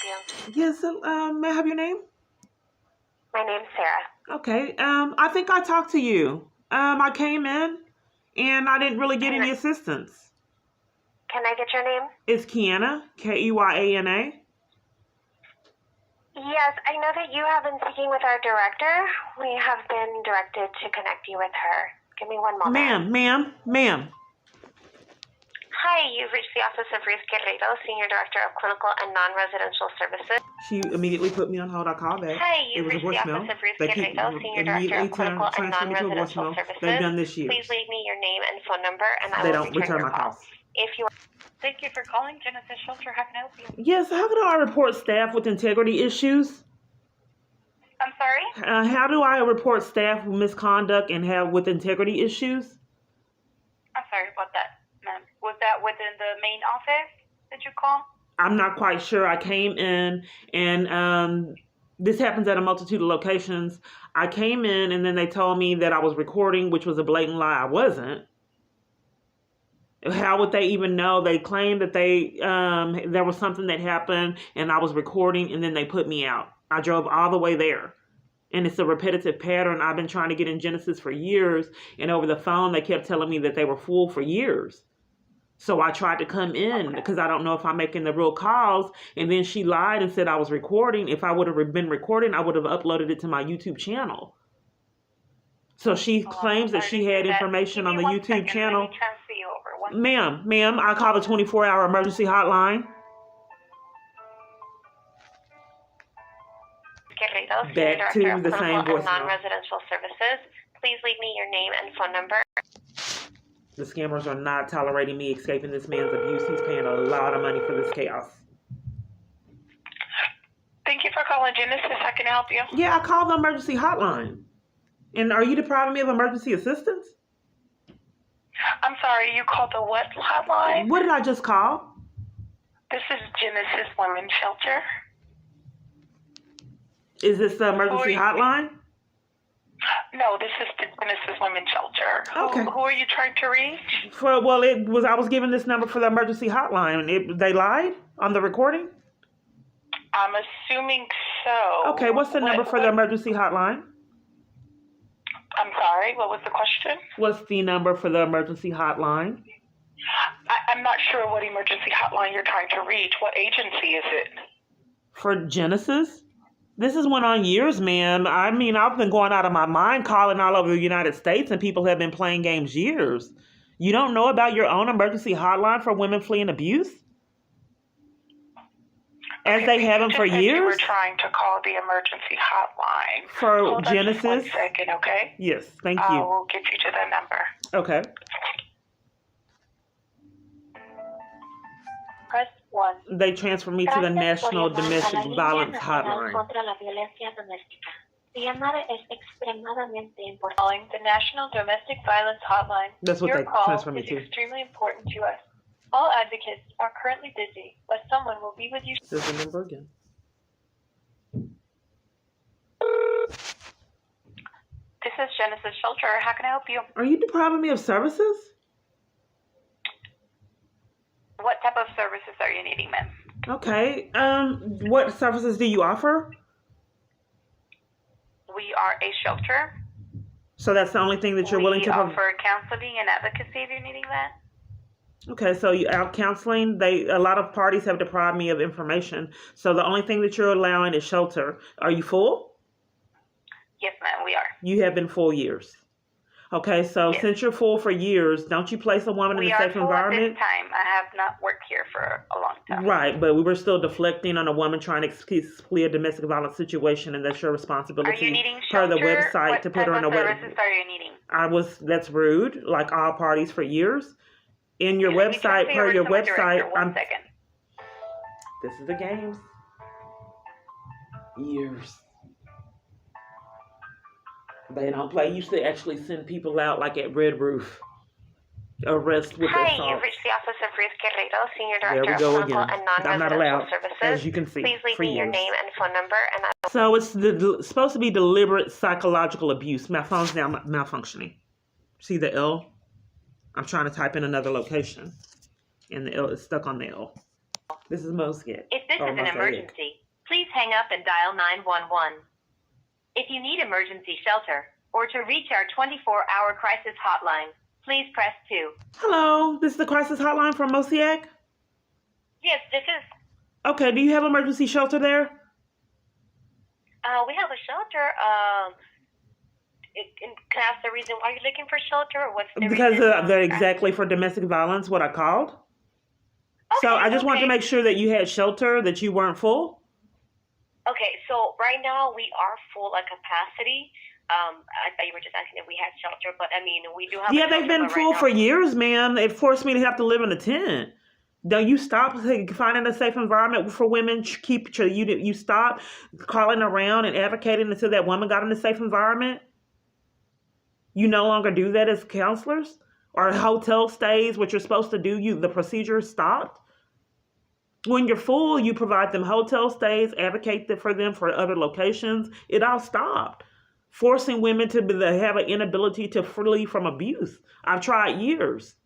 help you? Yes, may I have your name? My name's Sarah. Okay, I think I talked to you. I came in and I didn't really get any assistance. Can I get your name? It's Keyana, Keyana. Yes, I know that you have been speaking with our director. We have been directed to connect you with her. Give me one moment. Ma'am. Hi, you've reached the office of Ruth Guerrero, Senior Director of Clinical and Non-Residential Services. She immediately put me on hold. I called back. Hi, It you've was a reached the voicemail. office of Ruth They keep Guerrero, Senior Director immediately of Clinical and transfer me to a Non-Residential voicemail. Services. They've done this year. Please leave me your name and phone number, and I They will don't return your my call. calls. If you Thank you for calling Genesis Shelter. How can I help you? Yes, how do I report staff with integrity issues? I'm sorry? How do I report staff misconduct and have with integrity issues? I'm sorry about that, ma'am. Was that within the main office that you called? I'm not quite sure. I came in and this happens at a multitude of locations. I came in and then they told me that I was recording, which was a blatant lie. I wasn't. How would they even know? They claimed that there was something that happened and I was recording and then they put me out. I drove all the way there. And it's a repetitive pattern. I've been trying to get in Genesis for years. And over the phone, they kept telling me that they were full for years. So I tried to come in because I don't know if I'm making the real calls. And then she lied and said I was recording. If I would have been recording, I would have uploaded it to my YouTube channel. So she claims that she had information on the YouTube channel. Ma'am, I call the 24-hour emergency hotline. Back to the same voicemail. Non-residential services. Please leave me your name and phone number. The scammers are not tolerating me escaping this man's abuse. He's paying a lot of money for this chaos. Thank you for calling Genesis. How can I help you? Yeah, I called the emergency hotline. And are you depriving me of emergency assistance? I'm sorry, you called the what hotline? What did I just call? This is Genesis Women's Shelter. Is this the emergency hotline? No, this is the Genesis Women's Shelter. Okay. Who are you trying to reach? I was given this number for the emergency hotline. They lied on the recording? I'm assuming so. Okay, what's the number for the emergency hotline? I'm sorry, what was the question? What's the number for the emergency hotline? I'm not sure what emergency hotline you're trying to reach. What agency is it? For Genesis? This has went on years, ma'am. I mean, I've been going out of my mind calling all over the United States and people have been playing games years. You don't know about your own emergency hotline for women fleeing abuse? As they have them for years? You were trying to call the emergency hotline. For Hold Genesis? On just 1 second, okay? Yes, thank you. I will get you to that number. Okay. Press 1. They transferred me to the National Domestic Violence Hotline. Calling the National Domestic Violence Hotline. That's what they transferred me to. Your call is extremely important to us. All advocates are currently busy, but someone will be with you. This is the number again. This is Genesis Shelter. How can I help you? Are you depriving me of services? What type of services are you needing, ma'am? Okay. What services do you offer? We are a shelter. So that's the only thing that you're willing to provide? We offer counseling and advocacy if you're needing that. Okay, so you out counseling. A lot of parties have deprived me of information. So the only thing that you're allowing is shelter. Are you full? Yes, ma'am, we are. You have been full years. Okay, so yes. Since you're full for years, don't you place a woman in a safe environment? At this time. I have not worked here for a long time. Right, but we were still deflecting on a woman trying to flee a domestic violence situation, and that's your responsibility. Are you needing shelter? Per the website to put her on a website. What services are you needing? That's rude, like all parties for years. In your website, per your website, This is the games. Years. They don't play. You used to actually send people out like at Red Roof. Arrest with assault. Hi, you've reached the office of Ruth Guerrero, Senior Director of Clinical and Non-Residential Services. As you can see. Please leave me your name and phone number. So it's supposed to be deliberate psychological abuse. My phone's now malfunctioning. See the L? I'm trying to type in another location. And the L is stuck on the L. This is Mosket. Is this this is an emergency, please hang up and dial 911. If you need emergency shelter or to reach our 24-hour crisis hotline, please press 2. Hello, this is the crisis hotline from Mosiak. Yes, this is. Okay, do you have emergency shelter there? We have a shelter. Can I ask the reason why you're looking for shelter, or what's the Because reason? they're exactly for domestic violence, what I called. So I just wanted to make sure that you had shelter, that you weren't full. Okay, so right now we are full at capacity. I thought you were just asking if we had shelter, but I mean, we do have. Yeah, they've been full for years, ma'am. It forced me to have to live in a tent. Don't you stop finding a safe environment for women? You stop calling around and advocating until that woman got in a safe environment? You no longer do that as counselors? Or hotel stays, what you're supposed to do, the procedure stopped? When you're full, you provide them hotel stays, advocate for them for other locations. It all stopped. Forcing women to have an inability to flee from abuse. I've tried years.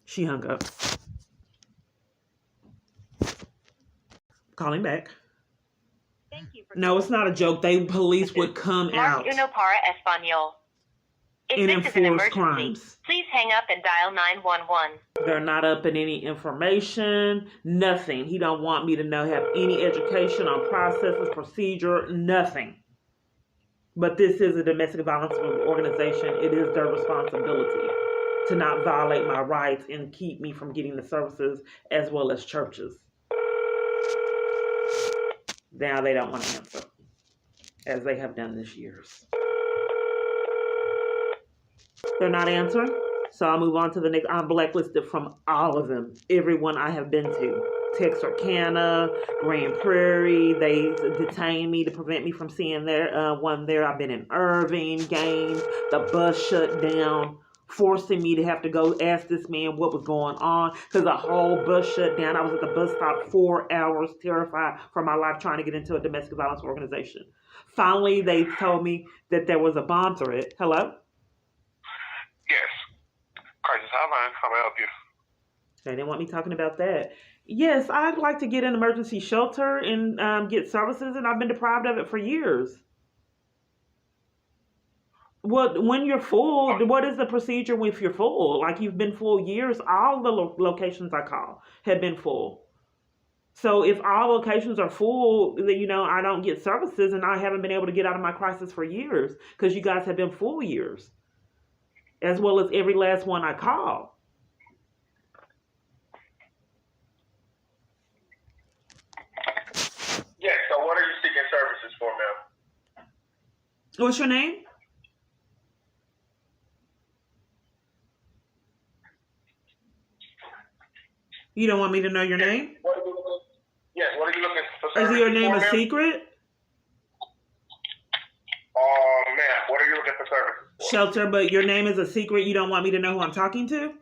She hung up. Calling back. Thank you for no, it's not a joke. Police would come out. Uno para Espanol. If and this is an enforce emergency, crimes. please hang up and dial 911. They're not up in any information, nothing. He don't want me to have any education on processes, procedure, nothing. But this is a domestic violence organization. It is their responsibility to not violate my rights and keep me from getting the services, as well as churches. Now they don't want to answer, as they have done this years. They're not answering, so I'll move on to the next. I'm blacklisted from all of them, everyone I have been to. Texarkana, Grand Prairie, they detained me to prevent me from seeing one there. I've been in Irving, Gaines, the bus shut down, forcing me to have to go ask this man what was going on, because the whole bus shut down. I was at the bus stop 4 hours, terrified for my life, trying to get into a domestic violence organization. Finally, they told me that there was a bomb threat. Hello? Yes. Crisis Hotline, how may I help you? They didn't want me talking about that. Yes, I'd like to get an emergency shelter and get services, and I've been deprived of it for years. When you're full, what is the procedure if you're full? Like, you've been full years, all the locations I call have been full. So if all locations are full, then, I don't get services, and I haven't been able to get out of my crisis for years because you guys have been full years, as well as every last one I call. Yes, so what are you seeking services for, ma'am? What's your name? You don't want me to know your name? What are you looking for services? Is your name for, a ma'am? secret? Ma'am, what are you looking for services for? Shelter, but your name is a secret. You don't want me to know who I'm talking to?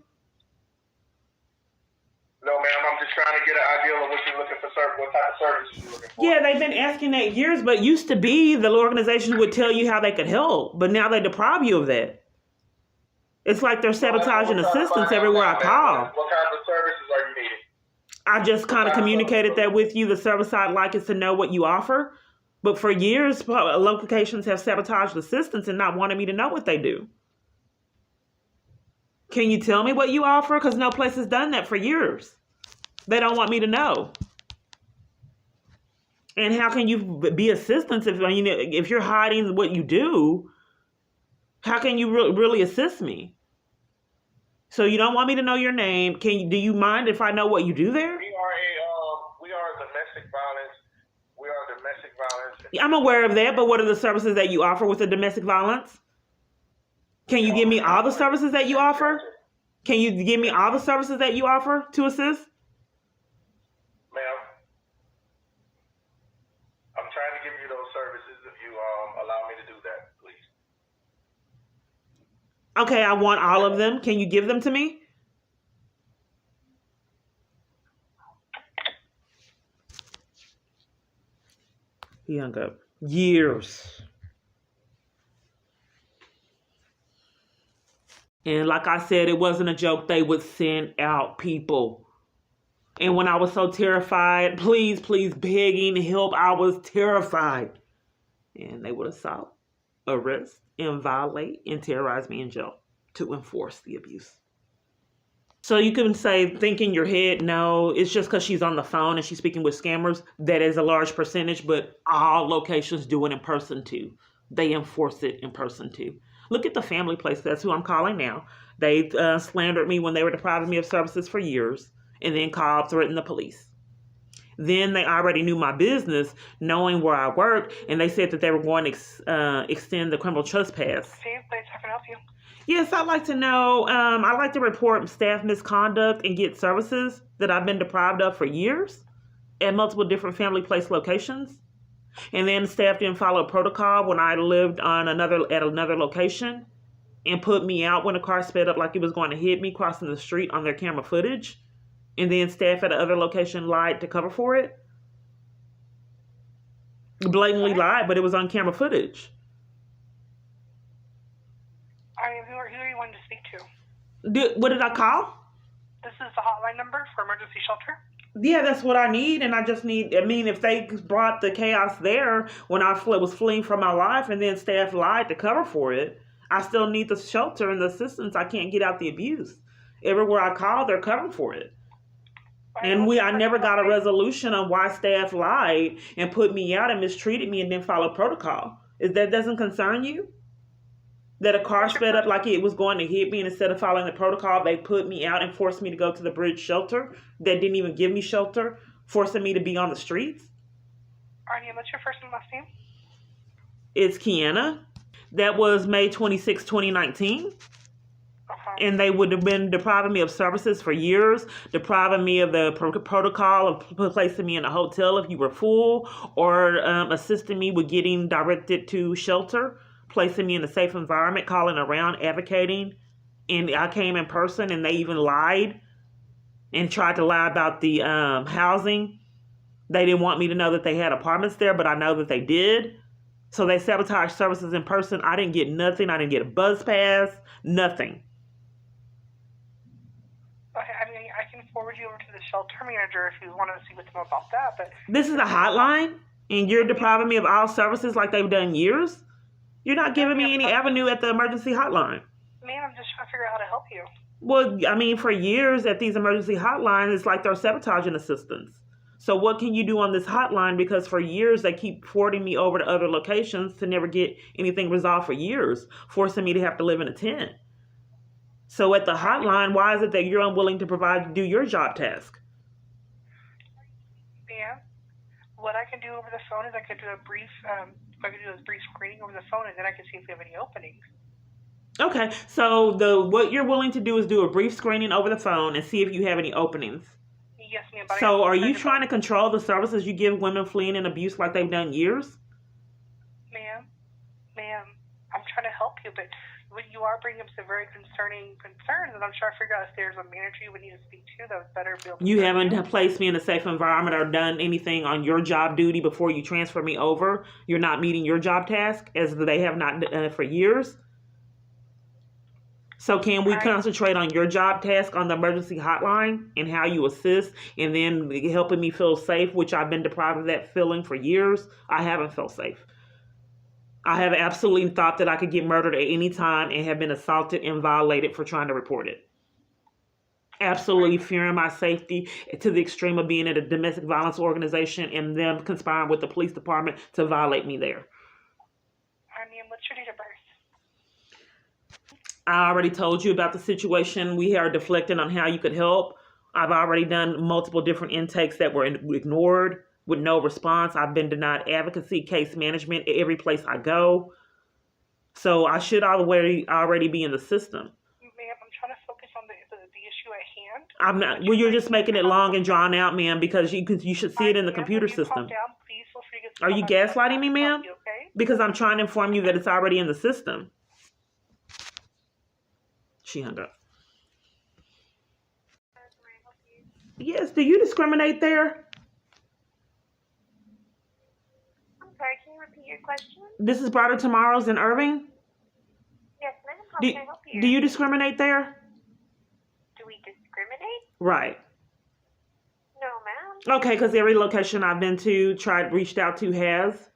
No, ma'am, I'm just trying to get an idea of what you're looking for, what type of services you're looking for. Yeah, they've been asking that years, but used to be the organization would tell you how they could help, but now they deprive you of that. It's like they're sabotaging assistance everywhere I call. What kind of services are you needing? I just kind of communicated that with you. The service I'd like is to know what you offer. But for years, locations have sabotaged assistance and not wanted me to know what they do. Can you tell me what you offer? Because no place has done that for years. They don't want me to know. And how can you be assistance if you're hiding what you do? How can you really assist me? So you don't want me to know your name. Do you mind if I know what you do there? We are domestic violence. We are domestic violence. I'm aware of that, but what are the services that you offer with the domestic violence? Can you give me all the services that you offer? Can you give me all the services that you offer to assist? Ma'am, I'm trying to give you those services if you allow me to do that, please. Okay, I want all of them. Can you give them to me? He hung up. Years. And like I said, it wasn't a joke. They would send out people And when I was so terrified, please, please, begging help, I was terrified. And they would assault, arrest, and violate, and terrorize me in jail to enforce the abuse. So you can say, think in your head, no, it's just because she's on the phone and she's speaking with scammers. That is a large percentage, but all locations do it in person too. They enforce it in person too. Look at the family place. That's who I'm calling now. They slandered me when they were depriving me of services for years, and then called, threatened the police. Then they already knew my business, knowing where I worked, and they said that they were going to extend the criminal trespass. Steve, please, how can I help you? Yes, I'd like to know, I'd like to report staff misconduct and get services that I've been deprived of for years at multiple different family place locations. And then staff didn't follow protocol when I lived at another location and put me out when a car sped up like it was going to hit me crossing the street on their camera footage. And then staff at the other location lied to cover for it. Blatantly lied, but it was on camera footage. Who are you wanting to speak to? What did I call? This is the hotline number for emergency shelter. Yeah, that's what I need, and I just need, if they brought the chaos there when I was fleeing for my life and then staff lied to cover for it, I still need the shelter and the assistance. I can't get out the abuse. Everywhere I call, they're covering for it. And I never got a resolution on why staff lied and put me out and mistreated me and then followed protocol. That doesn't concern you? That a car sped up like it was going to hit me, and instead of following the protocol, they put me out and forced me to go to the bridge shelter that didn't even give me shelter, forcing me to be on the streets? Arnie, what's your first and last name? It's Keyana. That was May 26, 2019. And they would have been depriving me of services for years, depriving me of the protocol of placing me in a hotel if you were full, or assisting me with getting directed to shelter, placing me in a safe environment, calling around, advocating. And I came in person, and they even lied and tried to lie about the housing. They didn't want me to know that they had apartments there, but I know that they did. So they sabotaged services in person. I didn't get nothing. I didn't get a bus pass, nothing. I can forward you over to the shelter manager if you want to see with them about that. But this is a hotline, and you're depriving me of all services like they've done years? You're not giving me any avenue at the emergency hotline. Man, I'm just trying to figure out how to help you. Well, for years at these emergency hotlines, it's like they're sabotaging assistance. So what can you do on this hotline? Because for years, they keep forwarding me over to other locations to never get anything resolved for years, forcing me to have to live in a tent. So at the hotline, why is it that you're unwilling to do your job task? Yeah. What I can do over the phone is I could do a brief screening over the phone, and then I can see if we have any openings. Okay, so what you're willing to do is do a brief screening over the phone and see if you have any openings. Yes, ma'am. So are you trying to control the services you give women fleeing and abuse like they've done years? Ma'am, I'm trying to help you, but you are bringing up some very concerning concerns, and I'm trying to figure out if there's a manager you would need to speak to that would better be able to. You haven't placed me in a safe environment or done anything on your job duty before you transfer me over. You're not meeting your job task, as they have not for years. So can we concentrate on your job task on the emergency hotline and how you assist, and then helping me feel safe, which I've been deprived of that feeling for years? I haven't felt safe. I have absolutely thought that I could get murdered at any time and have been assaulted and violated for trying to report it. Absolutely fearing my safety to the extreme of being at a domestic violence organization and them conspiring with the police department to violate me there. What's your date of birth? I already told you about the situation. We are deflecting on how you could help. I've already done multiple different intakes that were ignored with no response. I've been denied advocacy, case management at every place I go. So I should already be in the system. Ma'am, I'm trying to focus on the issue at hand. I'm not. Well, you're just making it long and drawn out, ma'am, because you should see it in the computer system. Calm down, please. Feel free to get Are you gaslighting me, ma'am? Okay? Because I'm trying to inform you that it's already in the system. She hung up. Yes, do you discriminate there? I'm sorry, can you repeat your question? This is Brighter Tomorrows in Irving. Yes, ma'am. How can I help you? Do you discriminate there? Do we discriminate? Right. Okay, because every location I've been to, reached out to has.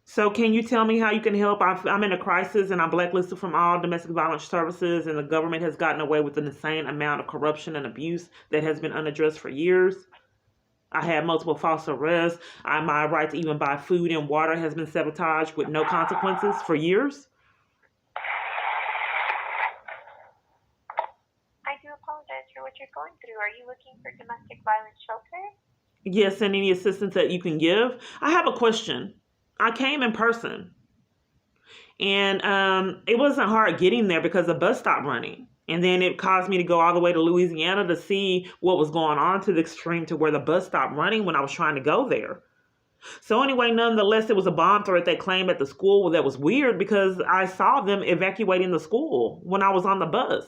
So can you tell me how you can help? I'm in a crisis and I'm blacklisted from all domestic violence services, and the government has gotten away with an insane amount of corruption and abuse that has been unaddressed for years. I had multiple false arrests. My right to even buy food and water has been sabotaged with no consequences for years. I do apologize for what you're going through. Are you looking for domestic violence shelter? Yes, and any assistance that you can give. I have a question. I came in person, and it wasn't hard getting there because the bus stopped running. And then it caused me to go all the way to Louisiana to see what was going on, to the extreme to where the bus stopped running when I was trying to go there. So anyway, nonetheless, it was a bomb threat they claimed at the school. That was weird because I saw them evacuating the school when I was on the bus.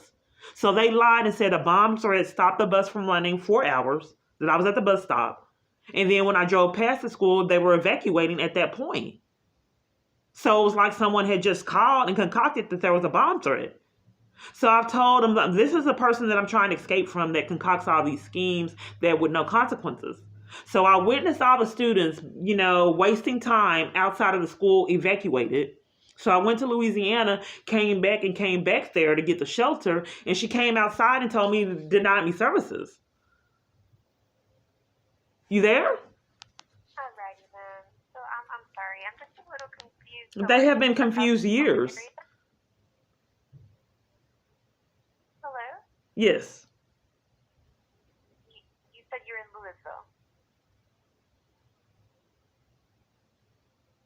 So they lied and said a bomb threat stopped the bus from running 4 hours, that I was at the bus stop. And then when I drove past the school, they were evacuating at that point. So it was like someone had just called and concocted that there was a bomb threat. So I've told them, this is a person that I'm trying to escape from that concocts all these schemes that with no consequences. So I witnessed all the students, wasting time outside of the school evacuated. So I went to Louisiana, came back there to get the shelter, and she came outside and told me to deny me services. You there? Alrighty then. So I'm sorry. I'm just a little confused. So They have been confused years. Hello? Yes. You said you're in Louisville.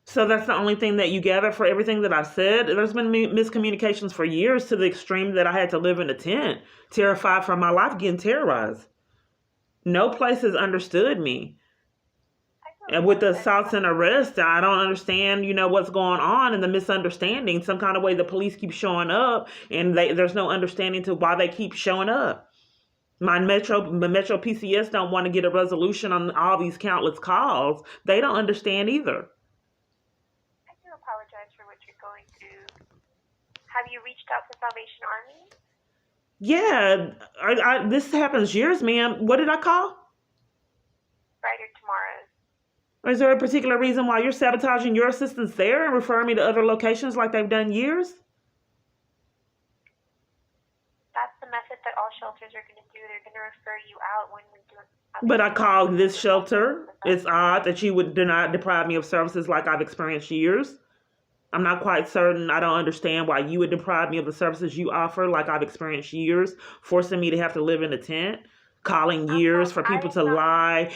So that's the only thing that you gather for everything that I've said? There's been miscommunications for years, to the extreme that I had to live in a tent, terrified for my life, getting terrorized. No place has understood me. And with the assaults and arrests, I don't understand, what's going on, and the misunderstanding. Some kind of way the police keep showing up, and there's no understanding to why they keep showing up. My Metro PCS don't want to get a resolution on all these countless calls. They don't understand either. I do apologize for what you're going through. Have you reached out to Salvation Army? Yeah, this happens years, ma'am. What did I call? Friday or tomorrow. Is there a particular reason why you're sabotaging your assistance there and referring me to other locations like they've done years? That's the method that all shelters are going to do. They're going to refer you out when we do it. But I called this shelter. It's odd that you would not deprive me of services like I've experienced years. I'm not quite certain. I don't understand why you would deprive me of the services you offer like I've experienced years, forcing me to have to live in a tent, calling years for people to lie,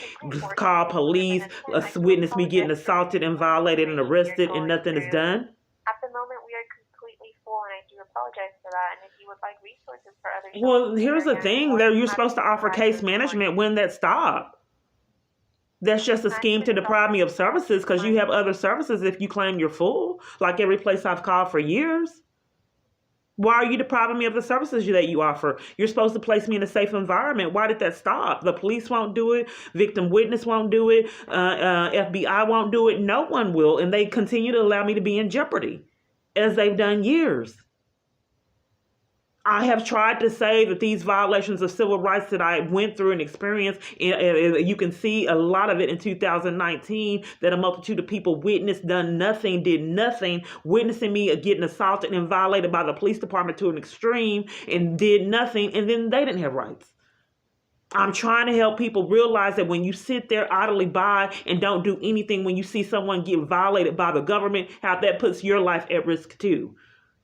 call police, witness me getting assaulted and violated and arrested, and nothing is done. At the moment, we are completely full, and I do apologize for that. And if you would like resources for other shelters... Well, here's the thing. You're supposed to offer case management. When that stop? That's just a scheme to deprive me of services, because you have other services if you claim you're full, like every place I've called for years. Why are you depriving me of the services that you offer? You're supposed to place me in a safe environment. Why did that stop? The police won't do it. Victim witness won't do it. FBI won't do it. No one will. And they continue to allow me to be in jeopardy, as they've done years. I have tried to say that these violations of civil rights that I went through and experienced, you can see a lot of it in 2019, that a multitude of people witnessed, done nothing, did nothing, witnessing me getting assaulted and violated by the police department to an extreme, and did nothing, and then they didn't have rights. I'm trying to help people realize that when you sit there idly by and don't do anything, when you see someone get violated by the government, how that puts your life at risk too.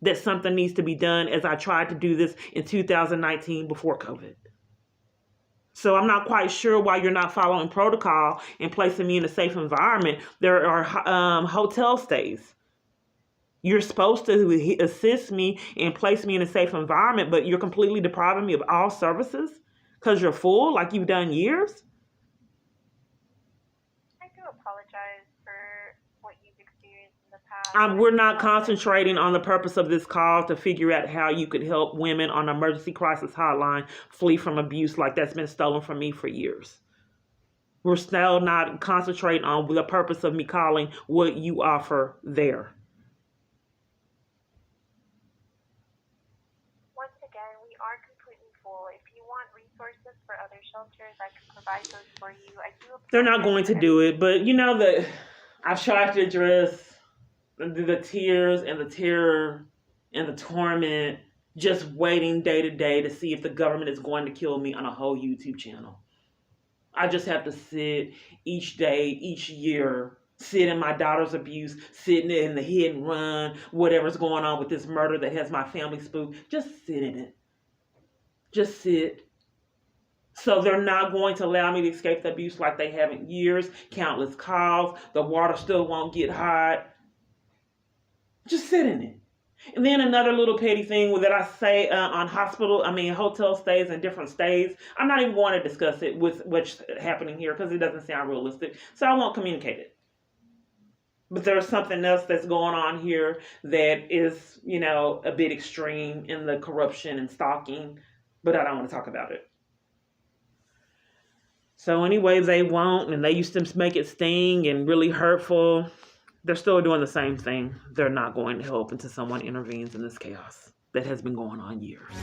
That something needs to be done, as I tried to do this in 2019 before COVID. So I'm not quite sure why you're not following protocol and placing me in a safe environment. There are hotel stays. You're supposed to assist me and place me in a safe environment, but you're completely depriving me of all services because you're full, like you've done years. I do apologize for what you've experienced in the past. We're not concentrating on the purpose of this call to figure out how you could help women on an emergency crisis hotline flee from abuse like that's been stolen from me for years. We're still not concentrating on the purpose of me calling what you offer there. Once again, we are completely full. If you want resources for other shelters, I can provide those for you. I do. They're not going to do it, but you know that I've tried to address the tears and the terror and the torment, just waiting day to day to see if the government is going to kill me on a whole YouTube channel. I just have to sit each day, each year, sit in my daughter's abuse, sitting in the hit and run, whatever's going on with this murder that has my family spooked. Just sit in it. Just sit. So they're not going to allow me to escape the abuse like they have in years. Countless calls. The water still won't get hot. Just sit in it. And then another little petty thing that I say on hotel stays in different states. I'm not even going to discuss it with what's happening here because it doesn't sound realistic. So I won't communicate it. But there's something else that's going on here that is, a bit extreme in the corruption and stalking. But I don't want to talk about it. So anyway, they won't, and they used to make it sting and really hurtful. They're still doing the same thing. They're not going to help until someone intervenes in this chaos that has been going on years.